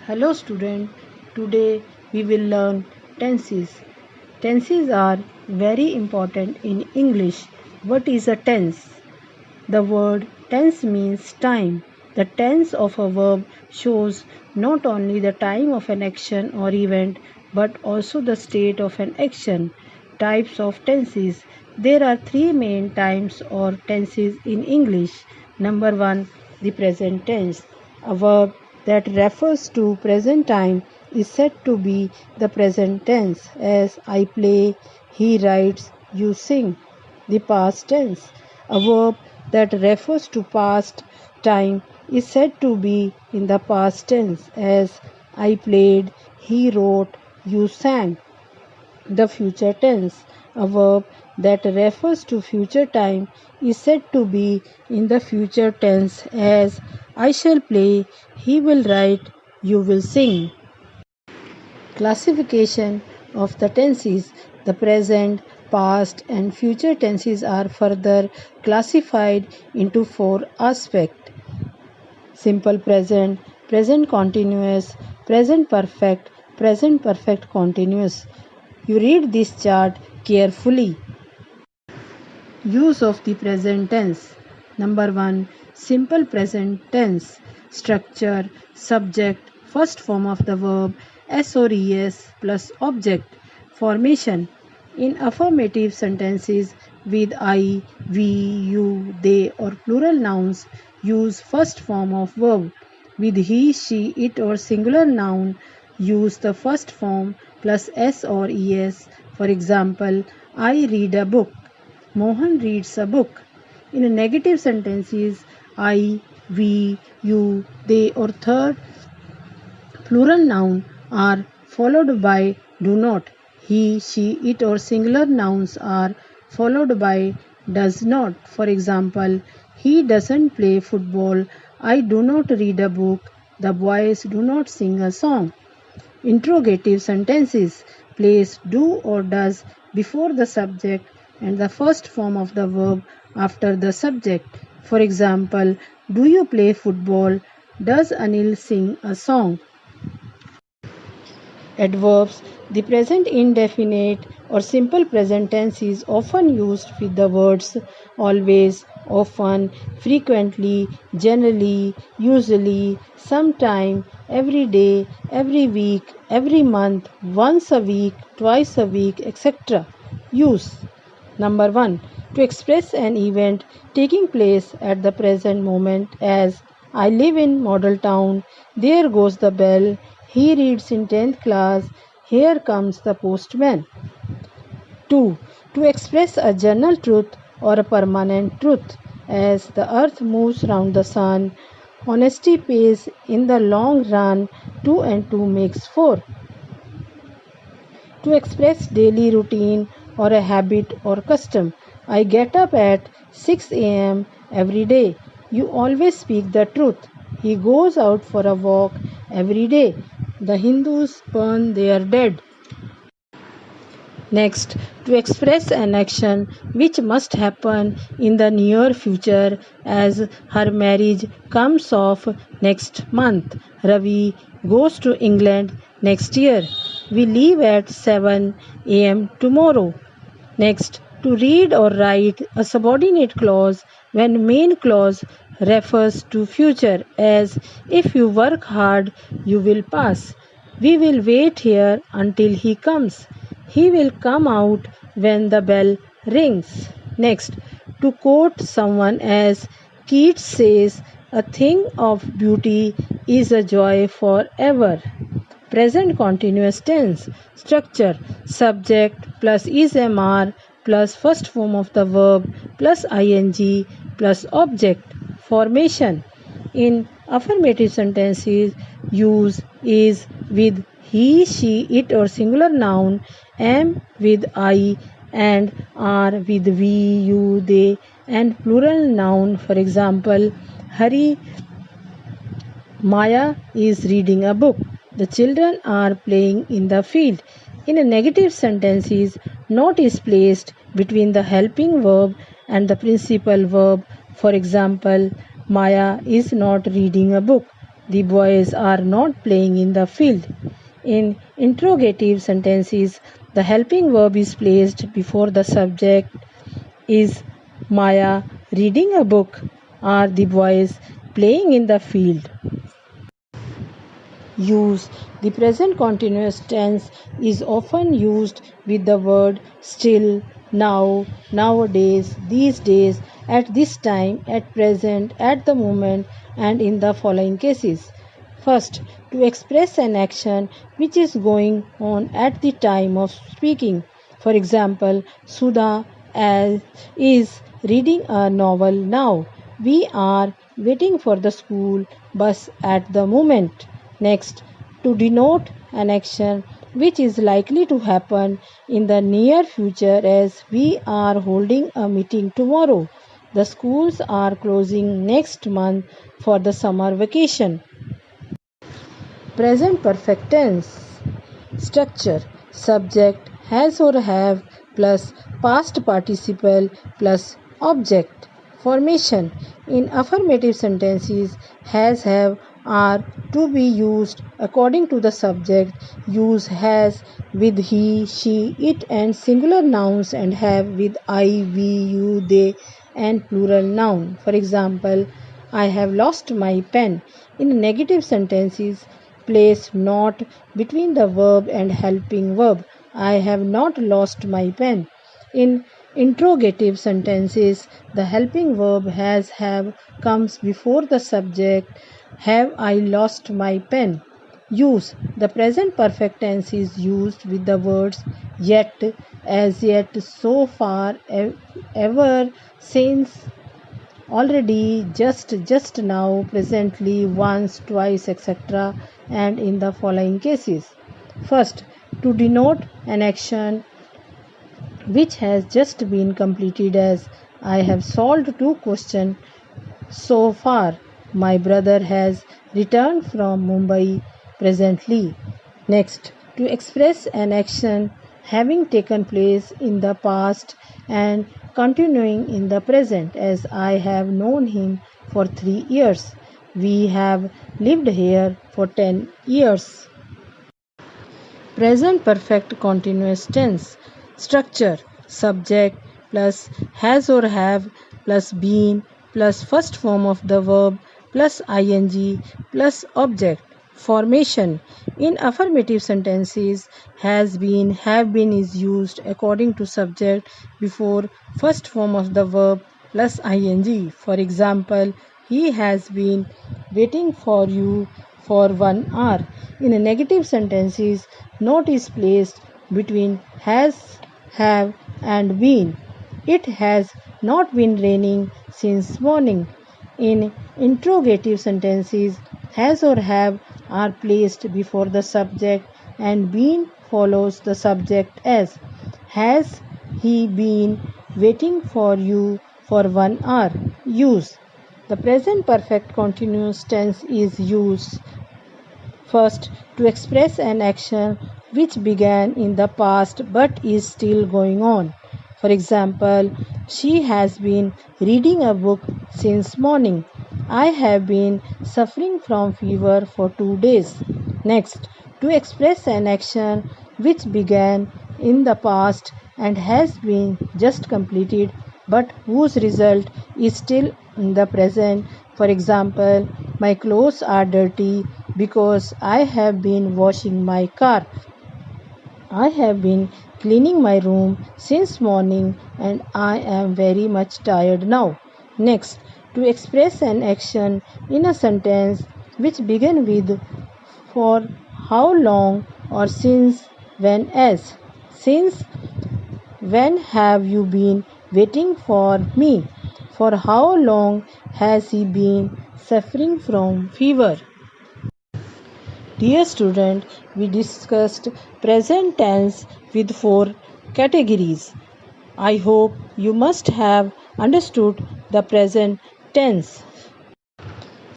Hello student, today we will learn tenses. Tenses are very important in English. What is a tense? The word tense means time. The tense of a verb shows not only the time of an action or event but also the state of an action. Types of tenses. There are three main types or tenses in English. Number 1, the present tense. A verb that refers to present time is said to be the present tense, as I play, he writes, you sing. The past tense. A verb that refers to past time is said to be in the past tense, as I played, he wrote, you sang. The future tense. A verb that refers to future time is said to be in the future tense, as I shall play, he will write, you will sing. Classification of the tenses. The present, past, and future tenses are further classified into four aspects: simple present, present continuous, present perfect continuous. You read this chart carefully. Use of the present tense. Number 1. Simple present tense. Structure, subject, first form of the verb s or es plus object. Formation. In affirmative sentences with I, we, you, they or plural nouns, use first form of verb. With he, she, it or singular noun, use the first form plus s or es. For example, I read a book. Mohan reads a book. In negative sentences, I, we, you, they or third plural noun are followed by do not. He, she, it or singular nouns are followed by does not. For example, he doesn't play football. I do not read a book. The boys do not sing a song. Interrogative sentences place do or does before the subject and the first form of the verb after the subject. For example, do you play football? Does Anil sing a song? Adverbs. The present indefinite or simple present tense is often used with the words always, often, frequently, generally, usually, sometime, every day, every week, every month, once a week, twice a week, etc. Use. Number 1. To express an event taking place at the present moment, as I live in Model Town, there goes the bell, he reads in 10th class, here comes the postman. 2. To express a general truth or a permanent truth, as the earth moves round the sun, honesty pays in the long run, 2 and 2 makes 4. To express daily routine or a habit or custom, I get up at 6 a.m. every day. You always speak the truth. He goes out for a walk every day. The Hindus burn their dead. Next, to express an action which must happen in the near future, as her marriage comes off next month. Ravi goes to England next year. We leave at 7 a.m. tomorrow. Next, to read or write a subordinate clause when main clause refers to future, as if you work hard, you will pass. We will wait here until he comes. He will come out when the bell rings. Next, to quote someone, as Keats says, a thing of beauty is a joy forever. Present continuous tense. Structure. Subject plus is mr plus first form of the verb plus ing plus object. Formation. In affirmative sentences, use is with he, she, it or singular noun, am with I, and are with we, you, they, and plural noun. For example, Hari Maya is reading a book. The children are playing in the field. In a negative sentences, not is placed between the helping verb and the principal verb. For example, Maya is not reading a book. The boys are not playing in the field. In interrogative sentences, the helping verb is placed before the subject. Is Maya reading a book? Are the boys playing in the field? Use. The present continuous tense is often used with the word still, now, nowadays, these days, at this time, at present, at the moment, and in the following cases. First, to express an action which is going on at the time of speaking. For example, Sudha is reading a novel now. We are waiting for the school bus at the moment. Next, to denote an action which is likely to happen in the near future, as we are holding a meeting tomorrow. The schools are closing next month for the summer vacation. Present perfect tense. Structure. Subject has or have plus past participle plus object. Formation. In affirmative sentences, has, have, are to be used according to the subject. Use has with he, she, it and singular nouns, and have with I, we, you, they and plural noun. For example, I have lost my pen. In negative sentences, place not between the verb and helping verb. I have not lost my pen. In interrogative sentences, the helping verb has, have comes before the subject. Have I lost my pen? Use. The present perfect tense is used with the words yet, as yet, so far, ever, since, already, just now, presently, once, twice, etc., and in the following cases. First, to denote an action which has just been completed, as I have solved 2 questions so far. My brother has returned from Mumbai presently. Next, to express an action having taken place in the past and continuing in the present, as I have known him for 3 years. We have lived here for 10 years. Present perfect continuous tense. Structure. Subject plus has or have plus been plus first form of the verb plus ing plus object. Formation. In affirmative sentences, has been, have been is used according to subject before first form of the verb plus ing. For example, he has been waiting for you for 1 hour. In a negative sentences, note is placed between has, have and been. It has not been raining since morning. In interrogative sentences, has or have are placed before the subject and been follows the subject, as has he been waiting for you for 1 hour. Use. The present perfect continuous tense is used first to express an action which began in the past but is still going on. For example, she has been reading a book since morning. I have been suffering from fever for 2 days. Next, to express an action which began in the past and has been just completed but whose result is still in the present. For example, my clothes are dirty because I have been washing my car. I have been cleaning my room since morning and I am very much tired now. Next, to express an action in a sentence which begin with for how long or since, when, as. Since when have you been waiting for me? For how long has he been suffering from fever? Dear student, we discussed present tense with 4 categories. I hope you must have understood the present tense.